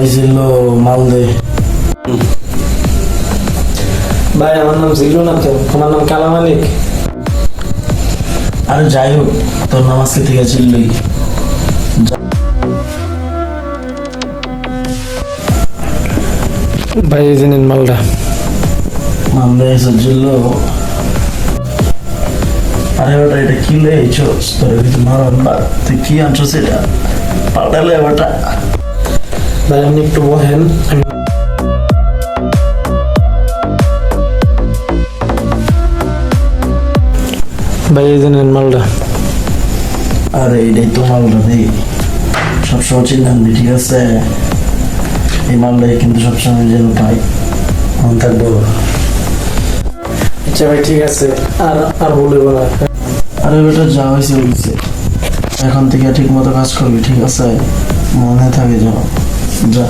হয়েছিল মালদে। ভাই আমার নাম জিল্লু না তো, আমার নাম কালা মালিক। আরে যাই হোক, তোর নাম আজকে থেকে চিল্লই। ভাই এই যে নিন মালটা। মালদে এসে জিল্লো। আরে ওটা এটা কি লেছো তোর কিছু মারান বা তুই কি আনছো সেটা পাল্টালে ওটা। ভাই আপনি একটু বহেন, আমি ভাই এই যে নিন মালটা। আরে এটাই তো মালটা নেই, সবসময় চিন্তান্তি ঠিক আছে। এই মালটাই কিন্তু সবসময় যেন পাই, মন থাকবো। আচ্ছা ভাই ঠিক আছে, আর আর বলবো না। আরে বেটা যা হয়েছে বলছে, এখন থেকে ঠিক মতো কাজ করবি ঠিক আছে, মনে থাকে যেন। যা।